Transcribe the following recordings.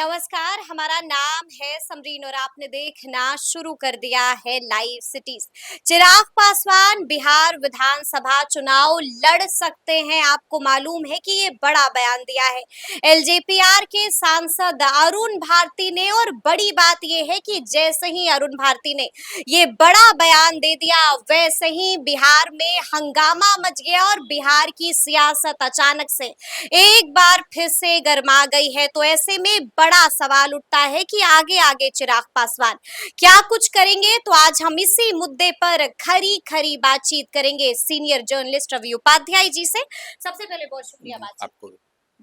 नमस्कार, हमारा नाम है समरीन और आपने देखना शुरू कर दिया है लाइव सिटीज। चिराग पासवान बिहार विधानसभा चुनाव लड़ सकते हैं। आपको मालूम है कि ये बड़ा बयान दिया है एलजेपीआर के सांसद अरुण भारती ने। और बड़ी बात ये है कि जैसे ही अरुण भारती ने ये बड़ा बयान दे दिया, वैसे ही बिहार में हंगामा मच गया और बिहार की सियासत अचानक से एक बार फिर से गर्मा गई है। तो ऐसे में बड़ा सवाल उठता है कि आगे आगे चिराग पासवान क्या कुछ करेंगे। तो आज हम इसी मुद्दे पर खरी खरी बातचीत करेंगे सीनियर जर्नलिस्ट रवि उपाध्याय जी से। सबसे पहले बहुत शुक्रिया बातचीत आपको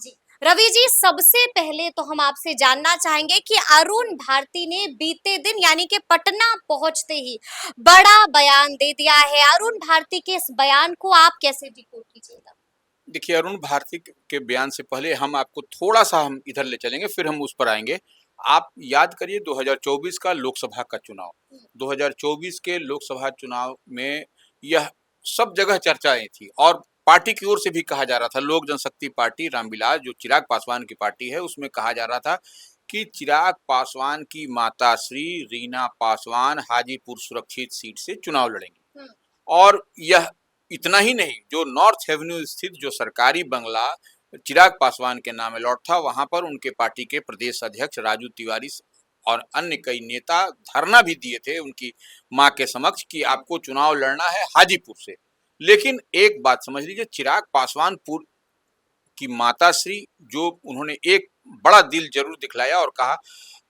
जी। रवि जी, सबसे पहले तो हम आपसे जानना चाहेंगे कि अरुण भारती ने बीते दिन यानी कि पटना पहुंचते ही बड़ा बयान दे दिया है। अरुण भारती के इस बयान को आप कैसे डिकोड कीजिएगा? देखिए, अरुण भारती के बयान से पहले हम आपको थोड़ा-सा हम इधर ले चलेंगे, फिर हम उस पर आएँगे। आप याद करिए 2024 का लोकसभा का चुनाव। 2024 के लोकसभा चुनाव में यह सब जगह चर्चाएँ थी और पार्टी की ओर से भी कहा जा रहा था, लोक जनशक्ति पार्टी रामविलास जो चिराग पासवान की पार्टी है, उसमें कहा जा रहा था कि चिराग पासवान की माताश्री रीना पासवान हाजीपुर सुरक्षित सीट से चुनाव लड़ेंगी। और यह इतना ही नहीं, जो नॉर्थ एवेन्यू स्थित जो सरकारी बंगला चिराग पासवान के नाम अलॉट था, वहां पर उनके पार्टी के प्रदेश अध्यक्ष राजू तिवारी और अन्य कई नेता धरना भी दिए थे उनकी मां के समक्ष कि आपको चुनाव लड़ना है हाजीपुर से। लेकिन एक बात समझ लीजिए, चिराग पासवान की माताश्री जो उन्होंने एक बड़ा दिल जरूर दिखलाया और कहा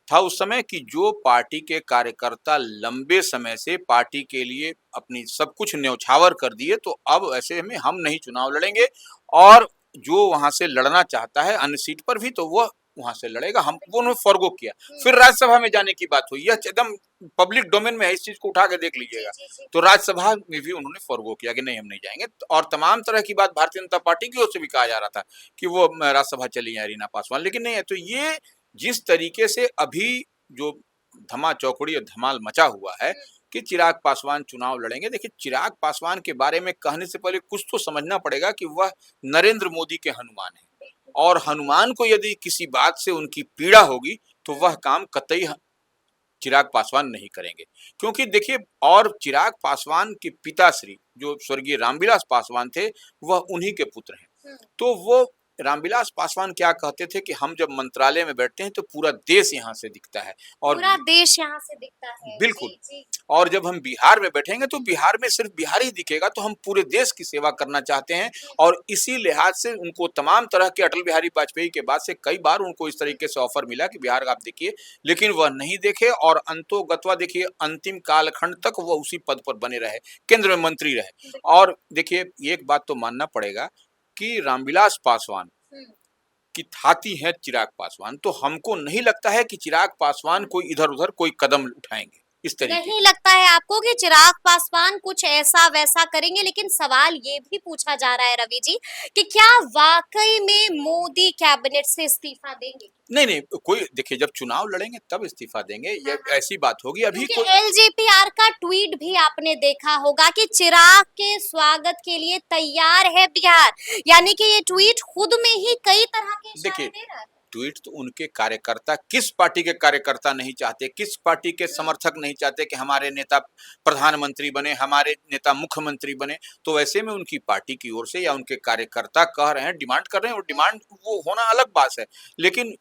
था उस समय कि जो पार्टी के कार्यकर्ता लंबे समय से पार्टी के लिए अपनी सब कुछ न्यौछावर कर दिए, तो अब ऐसे में हम नहीं चुनाव लड़ेंगे और जो वहां से लड़ना चाहता है अन्य सीट पर भी, तो वह वहां से लड़ेगा। हम वो उन्होंने फॉरगो किया। फिर राज्यसभा में जाने की बात हुई, यह एकदम पब्लिक डोमेन में है, इस चीज को उठा के देख लीजिएगा। तो राज्यसभा में भी उन्होंने फॉरगो किया कि नहीं, हम नहीं जाएंगे। और तमाम तरह की बात भारतीय जनता पार्टी की ओर से भी कहा जा रहा था कि वो राज्यसभा चली जाए रीना पासवान, लेकिन नहीं है। तो ये जिस तरीके से अभी जो धमा चौकड़ी और धमाल मचा हुआ है कि चिराग पासवान चुनाव लड़ेंगे, देखिए चिराग पासवान के बारे में कहने से पहले कुछ तो समझना पड़ेगा कि वह नरेंद्र मोदी के हनुमान है और हनुमान को यदि किसी बात से उनकी पीड़ा होगी तो वह काम कतई चिराग पासवान नहीं करेंगे। क्योंकि देखिए, और चिराग पासवान के पिताश्री जो स्वर्गीय रामविलास पासवान थे, वह उन्हीं के पुत्र हैं। तो वो रामविलास पासवान क्या कहते थे कि हम जब मंत्रालय में बैठते हैं तो पूरा देश यहाँ से दिखता है और पूरा देश यहाँ से दिखता है। बिल्कुल। जी, जी। और जब हम बिहार में बैठेंगे तो बिहार में सिर्फ बिहार ही दिखेगा, तो हम पूरे देश की सेवा करना चाहते हैं। और इसी लिहाज से उनको तमाम तरह के अटल बिहारी वाजपेयी के बाद से कई बार उनको इस तरीके से ऑफर मिला कि बिहार आप देखिए, लेकिन वह नहीं देखे और अंतोगत्वा देखिए अंतिम कालखंड तक वह उसी पद पर बने रहे, केंद्र में मंत्री रहे। और देखिए, एक बात तो मानना पड़ेगा कि रामविलास पासवान की थाती है चिराग पासवान, तो हमको नहीं लगता है कि चिराग पासवान कोई इधर उधर कोई कदम उठाएंगे इस तरीके। नहीं लगता है आपको कि चिराग पासवान कुछ ऐसा वैसा करेंगे? लेकिन सवाल ये भी पूछा जा रहा है रवि जी कि क्या वाकई में मोदी कैबिनेट से इस्तीफा देंगे? नहीं नहीं, कोई देखिए, जब चुनाव लड़ेंगे तब इस्तीफा देंगे, ये ऐसी बात होगी। अभी क्योंकि एलजेपीआर का ट्वीट भी आपने देखा होगा कि चिराग के स्वागत के लिए तैयार है बिहार, यानी कि ये ट्वीट खुद में ही कई तरह के इशारे देखिए, दे रहा है। ट्वीट तो उनके कार्यकर्ता, किस पार्टी के कार्यकर्ता नहीं चाहते, किस पार्टी के समर्थक नहीं चाहते कि हमारे नेता प्रधानमंत्री बने, हमारे नेता मुख्यमंत्री बने। तो वैसे में उनकी पार्टी की ओर से या उनके कार्यकर्ता कह रहे हैं, डिमांड कर रहे हैं, और डिमांड वो होना अलग बात है। लेकिन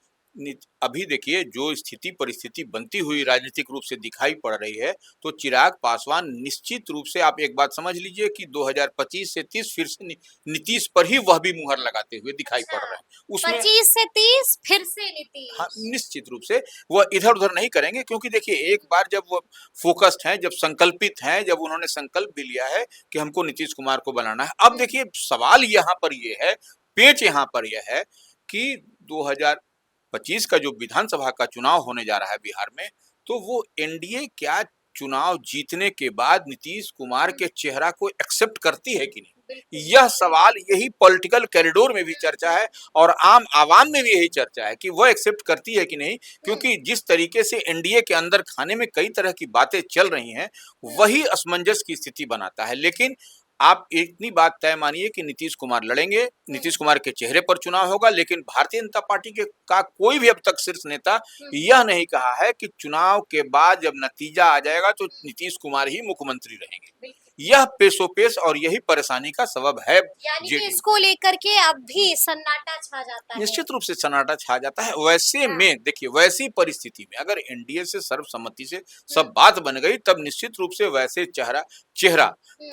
अभी देखिए, जो स्थिति परिस्थिति बनती हुई राजनीतिक रूप से दिखाई पड़ रही है, तो चिराग पासवान निश्चित रूप से, आप एक बात समझ लीजिए कि 2025 से 30 फिर से नीतीश पर ही वह भी मुहर लगाते हुए दिखाई पड़ रहे हैं। उसमें 25 से 30 फिर से हाँ, नीतीश। निश्चित रूप से वह इधर उधर नहीं करेंगे, क्योंकि देखिए, एक बार जब वो फोकस्ड हैं, जब संकल्पित हैं, जब उन्होंने संकल्प भी लिया है कि हमको नीतीश कुमार को बनाना है। अब देखिए, सवाल यहाँ पर ये है, पेच यहाँ पर यह है कि 2025 का जो विधानसभा का चुनाव होने जा रहा है बिहार में, तो वो एनडीए क्या चुनाव जीतने के बाद नीतीश कुमार के चेहरा को एक्सेप्ट करती है कि नहीं? यह सवाल, यही पॉलिटिकल कॉरिडोर में भी चर्चा है और आम आवाम में भी यही चर्चा है कि वह एक्सेप्ट करती है कि नहीं। क्योंकि जिस तरीके से एनडीए के अंदर खाने में कई तरह की बातें चल रही हैं, वही असमंजस की स्थिति बनाता है। लेकिन आप इतनी बात तय मानिए कि नीतीश कुमार लड़ेंगे, नीतीश कुमार के चेहरे पर चुनाव होगा, लेकिन भारतीय जनता पार्टी के का कोई भी अब तक शीर्ष नेता यह नहीं कहा है कि चुनाव के बाद जब नतीजा आ जाएगा तो नीतीश कुमार ही मुख्यमंत्री रहेंगे। यह पेशोपेश और यही परेशानी का सबब है। यानी कि इसको लेकर के अब भी सन्नाटा छा जाता है। निश्चित रूप से सन्नाटा छा जाता है। वैसे में देखिए, वैसी परिस्थिति में अगर एनडीए से सर्वसम्मति से सब बात बन गई, तब निश्चित रूप से वैसे चेहरा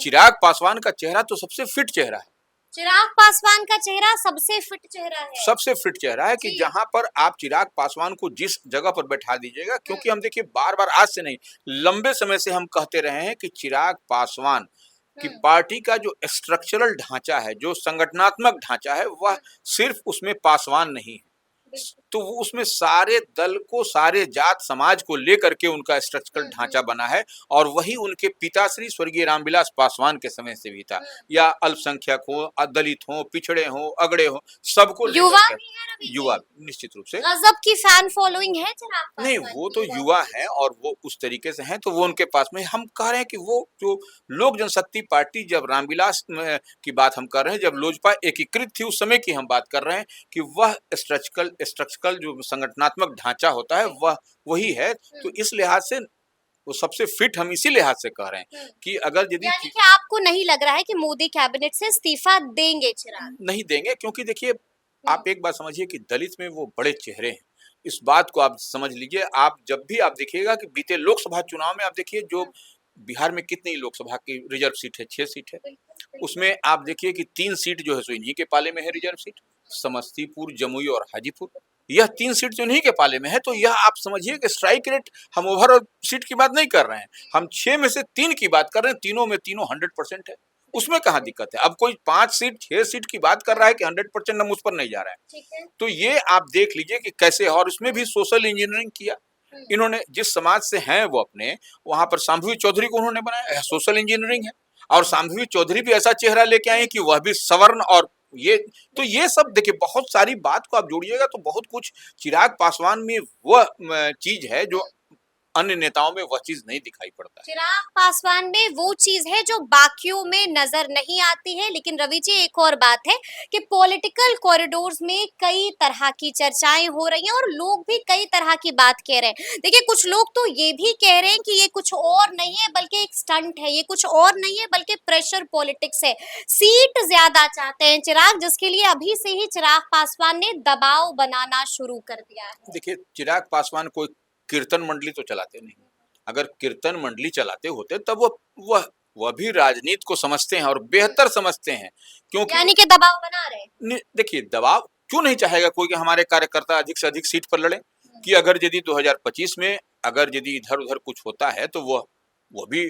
चिराग पासवान का चेहरा तो सबसे फिट चेहरा है। चिराग पासवान का चेहरा सबसे फिट चेहरा है। सबसे फिट चेहरा है कि जहां पर आप चिराग पासवान को जिस जगह पर बैठा दीजिएगा, क्योंकि हम देखिए बार-बार आज से नहीं, लंबे समय से हम कहते रहे हैं कि चिराग पासवान कि पार्टी का जो स्ट्रक्चरल ढांचा है, जो संगठनात्मक ढांचा है, वह सिर्फ उसमें पासवान नहीं है। तो वो उसमें सारे दल को, सारे जात समाज को लेकर के उनका स्ट्रक्चरल ढांचा बना है, और वही उनके पिताश्री स्वर्गीय रामविलास पासवान के समय से भी था। या अल्पसंख्यक हो, दलित हो, पिछड़े हो, अगड़े हो, सबको युवा भी है रवि जी। युवा निश्चित रूप से गजब की फैन फॉलोइंग है चिराग पासवान नहीं, वो तो युवा है और वो उस तरीके से हैं, तो वो उनके पास में हम कह रहे हैं कि वो जो लोक जनशक्ति पार्टी, जब रामविलास की बात हम कर रहे हैं, जब लोजपा एकीकृत थी उस समय की हम बात कर रहे हैं कि वह स्ट्रक्चरल जो संगठनात्मक ढांचा होता है वह वही है। तो इस लिहाज से वो सबसे फिट हम इसी लिहाज से कह रहे हैं कि अगर यदि यानी कि आपको नहीं लग रहा है कि मोदी कैबिनेट से इस्तीफा देंगे चिराग? नहीं देंगे, क्योंकि देखिए आप एक बात समझिए कि दलित में वो बड़े चेहरे हैं। इस बात को आप समझ लीजिए। आप जब भी आप देखिएगा कि बीते लोकसभा चुनाव में आप देखिए, जो बिहार में कितनी लोकसभा की रिजर्व सीट है, 6 सीट है। उसमें आप देखिए कि 3 सीट जो है सो इन्हीं के पाले में है, रिजर्व सीट। समस्तीपुर, जमुई और हाजीपुर, यह 3 सीट जो इन्हीं के पाले में है। तो यह आप समझिए कि स्ट्राइक रेट, हम ओवरऑल सीट की बात नहीं कर रहे हैं, हम 6 में से 3 की बात कर रहे हैं। तीनों में तीनों 100% है, उसमें कहाँ दिक्कत है। अब कोई 5 सीट 6 सीट की बात कर रहा है कि 100% हम उस पर नहीं जा रहा है। तो ये आप देख लीजिए कि कैसे, और उसमें भी सोशल इंजीनियरिंग किया इन्होंने। जिस समाज से हैं वो अपने, वहां पर शांभवी चौधरी को उन्होंने बनाया, सोशल इंजीनियरिंग है। और शांभवी चौधरी भी ऐसा चेहरा लेके आए कि वह भी सवर्ण, और ये तो ये सब देखिए, बहुत सारी बात को आप जोड़िएगा तो बहुत कुछ चिराग पासवान में वह चीज है जो अन्य नेताओं में वह चीज नहीं दिखाई पड़ता है। चिराग पासवान में वो चीज है जो बाकियों में नजर नहीं आती है। लेकिन रवि जी, एक और बात है कि पॉलिटिकल कॉरिडोर्स में कई तरह की चर्चाएं हो रही हैं और लोग भी कई तरह की बात कह रहे हैं। देखिए, कुछ लोग तो ये भी कह रहे हैं कि ये कुछ और नहीं है बल्कि एक स्टंट है, ये कुछ और नहीं है बल्कि प्रेशर पॉलिटिक्स है। सीट ज्यादा चाहते हैं चिराग, जिसके लिए अभी से ही चिराग पासवान ने दबाव बनाना शुरू कर दिया है। देखिए, चिराग पासवान कोई कीर्तन मंडली तो चलाते नहीं। अगर कीर्तन मंडली चलाते होते तब वह भी राजनीति को समझते हैं और बेहतर समझते हैं, क्योंकि यानी कि दबाव बना रहे हैं। देखिए, दबाव क्यों नहीं चाहेगा कोई कि हमारे कार्यकर्ता अधिक से अधिक सीट पर लड़े। कि अगर यदि 2025 में अगर यदि इधर उधर कुछ होता है तो वह भी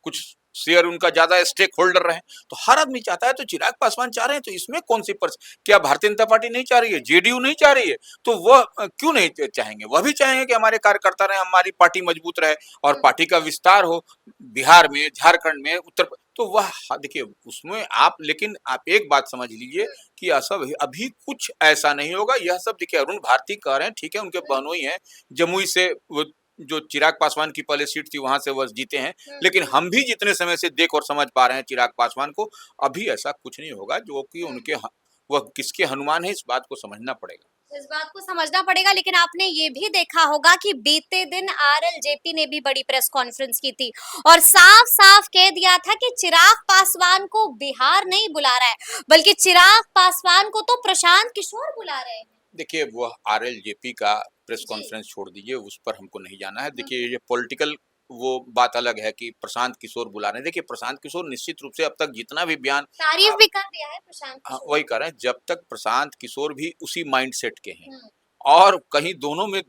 कुछ शेयर उनका ज्यादा स्टेक होल्डर रहे। तो हर आदमी चाहता है, तो चिराग पासवान चाह रहे हैं, तो इसमें कौन सी क्या भारतीय जनता पार्टी नहीं चाह रही है, जेडीयू नहीं चाह रही है? तो वह क्यों नहीं चाहेंगे? वह भी चाहेंगे कि हमारे कार्यकर्ता रहे, हमारी पार्टी मजबूत रहे और पार्टी का विस्तार हो बिहार में, झारखंड में, तो वह देखिए उसमें आप, लेकिन आप एक बात समझ लीजिए कि सब अभी कुछ ऐसा नहीं होगा। यह सब देखिए, अरुण भारती कह रहे हैं, ठीक है, उनके बहनोई हैं, जमुई से जो चिराग पासवान की पहले सीट थी वहां से वह जीते हैं। लेकिन हम भी जितने समय से देख और समझ पा रहे हैं चिराग पासवान को, अभी ऐसा कुछ नहीं होगा जो कि उनके वह किसके हनुमान है, इस बात को समझना पड़ेगा। इस बात को समझना पड़ेगा। लेकिन आपने ये भी देखा होगा कि बीते दिन आरएलजेपी ने भी बड़ी प्रेस कॉन्फ्रेंस की थी और साफ साफ कह दिया था कि चिराग पासवान को बिहार नहीं बुला रहा है, बल्कि चिराग पासवान को तो प्रशांत किशोर बुला रहे हैं। देखिए, वह आरएलजेपी का प्रेस कॉन्फ्रेंस छोड़ दीजिए, उस पर हमको नहीं जाना है। देखिए, ये पॉलिटिकल वो बात अलग है कि प्रशांत किशोर बुला रहे हैं। देखिए, प्रशांत किशोर निश्चित रूप से अब तक जितना भी बयान, तारीफ भी कर दिया है प्रशांत किशोर। वही कर रहे हैं, जब तक प्रशांत किशोर भी उसी माइंडसेट के हैं और कहीं दोनों में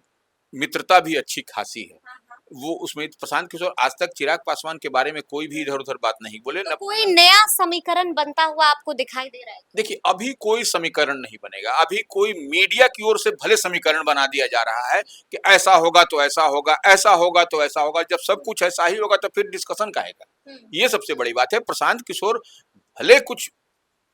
मित्रता भी अच्छी खासी है। वो उसमें प्रशांत किशोर आज तक चिराग पासवान के बारे में कोई भी इधर उधर बात नहीं बोले। तो कोई नया समीकरण बनता हुआ आपको दिखाई दे रहा है? देखिए, अभी कोई समीकरण नहीं बनेगा। अभी कोई मीडिया की ओर से भले समीकरण बना दिया जा रहा है कि ऐसा होगा तो ऐसा होगा, ऐसा होगा तो ऐसा होगा। जब सब कुछ ऐसा ही होगा तो फिर डिस्कशन काहेगा? ये सबसे बड़ी बात है। प्रशांत किशोर भले कुछ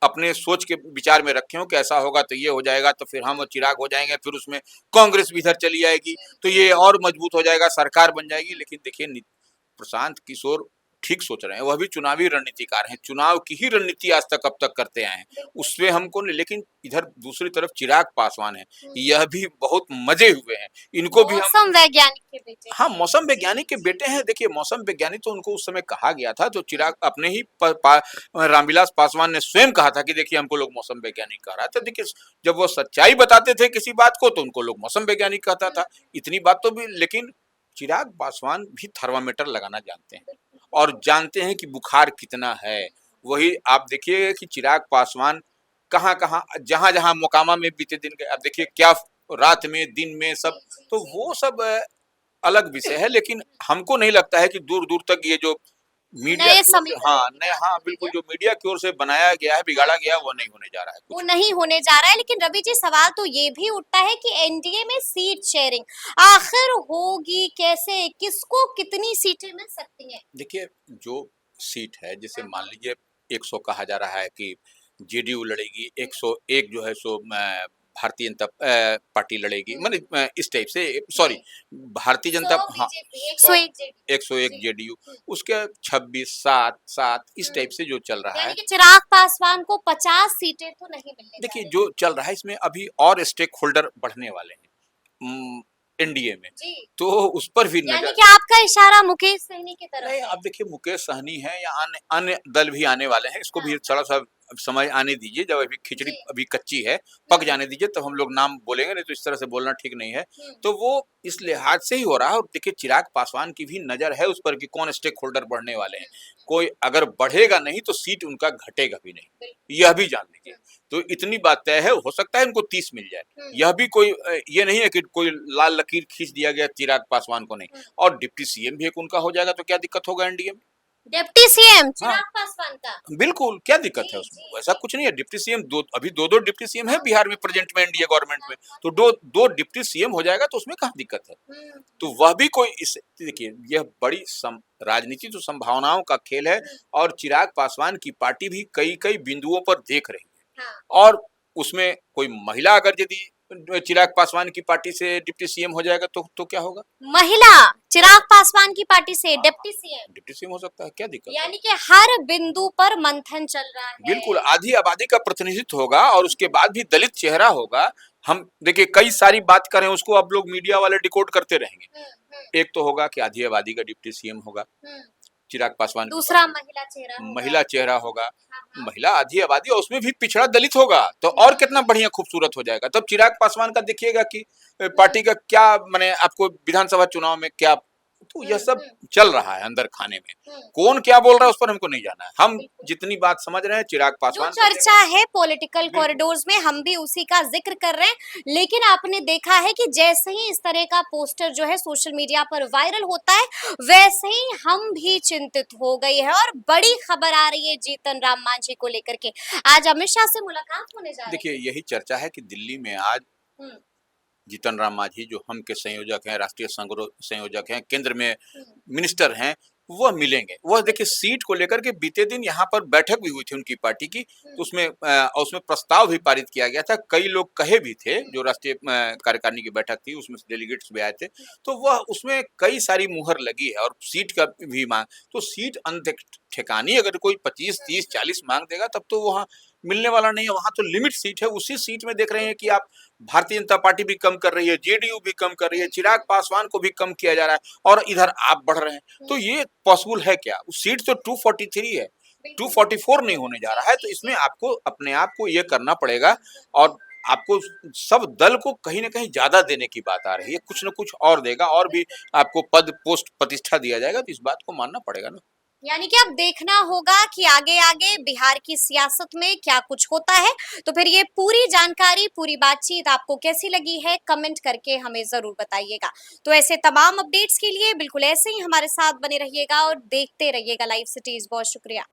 अपने सोच के विचार में रखे हो कि ऐसा होगा तो ये हो जाएगा, तो फिर हम चिराग हो जाएंगे, फिर उसमें कांग्रेस भी इधर चली जाएगी, तो ये और मजबूत हो जाएगा, सरकार बन जाएगी। लेकिन देखिए, प्रशांत किशोर ठीक सोच रहे हैं, वह भी चुनावी रणनीतिकार हैं, चुनाव की ही रणनीति आज तक अब तक करते आए हैं, उसमें हमको नहीं। लेकिन इधर दूसरी तरफ चिराग पासवान है, यह भी बहुत मजे हुए हैं, इनको भी हम मौसम वैज्ञानिक के बेटे हाँ, मौसम वैज्ञानिक के बेटे हैं। देखिए मौसम वैज्ञानिक तो उनको उस समय कहा गया था, जो चिराग अपने ही रामविलास पासवान ने स्वयं कहा था कि देखिए हमको लोग मौसम वैज्ञानिक कह रहा था। देखिए जब वो सच्चाई बताते थे किसी बात को तो उनको लोग मौसम वैज्ञानिक कहता था, इतनी बात तो भी। लेकिन चिराग पासवान भी थर्मामीटर लगाना जानते हैं और जानते हैं कि बुखार कितना है। वही आप देखिए कि चिराग पासवान कहाँ-कहाँ, जहाँ-जहाँ मोकामा में बीते दिन गए, अब देखिए क्या रात में, दिन में सब, तो वो सब अलग विषय है। लेकिन हमको नहीं लगता है कि दूर-दूर तक ये जो मीडिया नए की ओर से समीकरण हाँ, नए हाँ, बिल्कुल जो मीडिया की ओर से बनाया गया है, बिगाड़ा गया है, वो नहीं होने जा रहा है वो कुछ। नहीं होने जा रहा है। लेकिन रवि जी, सवाल तो ये भी उठता है कि एनडीए में सीट शेयरिंग आखिर होगी कैसे, किसको कितनी सीटें मिल सकती हैं? देखिए जो सीट है, जैसे मान लीजिए 100 कहा जा रहा है कि जेडीयू लड़ेगी, 101 जो है सो भारतीय जनता पार्टी लड़ेगी, माने इस टाइप से, सॉरी, भारतीय जनता, 100 हाँ, बीजेपी, 101 जेडीयू। 101 जेडीयू, उसके 26 7 7 इस टाइप से जो चल रहा यानी है। कि चिराग पासवान को 50 सीटें तो नहीं मिलने जा देखिए रही। जो चल रहा है इसमें अभी और स्टेक होल्डर बढ़ने वाले हैं एनडीए में, जी, तो उस पर भी यानी नजर। कि आपका इशारा मुकेश सहनी की तरफ नहीं, है। अब देखिए मुकेश सहनी है या अन्य अन्य दल भी आने वाले हैं, इसको हाँ, भी थोड़ा सा समय आने दीजिए, जब अभी खिचड़ी जी। अभी कच्ची है, पक जाने दीजिए तब हम लोग नाम बोलेंगे, नहीं तो इस तरह से बोलना ठीक नहीं है। तो वो इस लिहाज से ही हो रहा है। और देखिए चिराग पासवान की भी नजर है उस पर कि कौन स्टेक होल्डर बढ़ने वाले हैं। कोई अगर बढ़ेगा नहीं तो सीट उनका घटेगा भी नहीं, यह भी जान लीजिए। तो इतनी बात तय है, हो सकता है उनको 30 मिल जाए, यह भी कोई ये नहीं है कि कोई लाल लकीर खींच दिया गया चिराग पासवान को नहीं। और डिप्टी सीएम भी एक उनका हो जाएगा तो क्या दिक्कत होगा एनडीए में? डिप्टी सीएम हाँ, चिराग पासवान का। बिल्कुल, क्या दिक्कत जी, है उसमें? जी, वैसा जी। कुछ नहीं है। डिप्टी सीएम अभी 2-2 डिप्टी सीएम है हाँ, बिहार में प्रेजेंट में एनडीए गवर्नमेंट में, हाँ, तो 2 डिप्टी सीएम हो जाएगा तो उसमें कहाँ दिक्कत है? हुँ, तो वह भी कोई इस देखिए यह बड़ी राजनीति तो संभावनाओं का खेल है। और चिराग पासवान की पार्टी भी कई-कई बिंदुओं पर देख रही है। हाँ। और उसमें कोई महिला अगर यदि चिराग पासवान की पार्टी से डिप्टी सीएम हो जाएगा तो क्या होगा? महिला चिराग पासवान की पार्टी से हाँ, डिप्टी सीएम, डिप्टी सीएम हो सकता है, क्या दिक्कत है? यानी कि हर बिंदु पर मंथन चल रहा बिल्कुल, है। आधी आबादी का प्रतिनिधित्व होगा और उसके बाद भी दलित चेहरा होगा। हम देखिए कई सारी बात करें उसको अब लोग मीडिया वाले डिकोड करते रहेंगे। हुँ, हुँ, एक तो होगा कि आधी आबादी का डिप्टी सीएम होगा, हुँ। चिराग पासवान की दूसरा पार्टी महिला चेहरा में। होगा। महिला चेहरा होगा, हाँ, हाँ। महिला आधी आबादी और उसमें भी पिछड़ा दलित होगा, तो और कितना बढ़िया खूबसूरत हो जाएगा। तब चिराग पासवान का देखिएगा कि पार्टी का क्या माने आपको विधानसभा चुनाव में क्या, तो यह सब चल रहा है अंदर खाने में। कौन क्या बोल रहा है उस पर हमको नहीं जाना है। हम जितनी बात समझ रहे हैं चिराग जो पासवान को चर्चा है पॉलिटिकल बिल्कुल। कॉरिडोर्स में, हम भी उसी का जिक्र कर रहे हैं। लेकिन आपने देखा है कि जैसे ही इस तरह का पोस्टर जो है सोशल मीडिया पर वायरल होता है, वैसे ही हम भी चिंतित हो गए हैं और बड़ी खबर आ रही है जीतन राम मांझी को लेकर के। आज अमित शाह से मुलाकात होने जा रही देखिए यही चर्चा है कि दिल्ली में आज है। जीतन राम मांझी जो हम के संयोजक हैं, राष्ट्रीय संयोजक हैं, केंद्र में मिनिस्टर हैं, वह मिलेंगे। वह देखिए सीट को लेकर के बीते दिन यहाँ पर बैठक भी हुई थी उनकी पार्टी की, तो उसमें प्रस्ताव भी पारित किया गया था। कई लोग कहे भी थे, जो राष्ट्रीय कार्यकारिणी की बैठक थी उसमें डेलीगेट्स भी आए थे, तो वह उसमें कई सारी मुहर लगी है और सीट का भी मांग। तो सीट ठिकानी अगर कोई 25 30 40 मांग देगा तब तो वहाँ मिलने वाला नहीं है। वहां तो लिमिट सीट है, उसी सीट में देख रहे हैं कि आप भारतीय जनता पार्टी भी कम कर रही है, जेडीयू भी कम कर रही है, चिराग पासवान को भी कम किया जा रहा है और इधर आप बढ़ रहे हैं। तो ये पॉसिबल है क्या? सीट तो 243 है, 244 नहीं होने जा रहा है। तो इसमें आपको अपने आप को ये करना पड़ेगा और आपको सब दल को कहीं ना कहीं ज्यादा देने की बात आ रही है, कुछ न कुछ और देगा और भी आपको पद पोस्ट प्रतिष्ठा दिया जाएगा, तो इस बात को मानना पड़ेगा ना। यानी कि अब देखना होगा कि आगे आगे बिहार की सियासत में क्या कुछ होता है। तो फिर ये पूरी जानकारी, पूरी बातचीत आपको कैसी लगी है, कमेंट करके हमें जरूर बताइएगा। तो ऐसे तमाम अपडेट्स के लिए बिल्कुल ऐसे ही हमारे साथ बने रहिएगा और देखते रहिएगा लाइव सिटीज। बहुत शुक्रिया।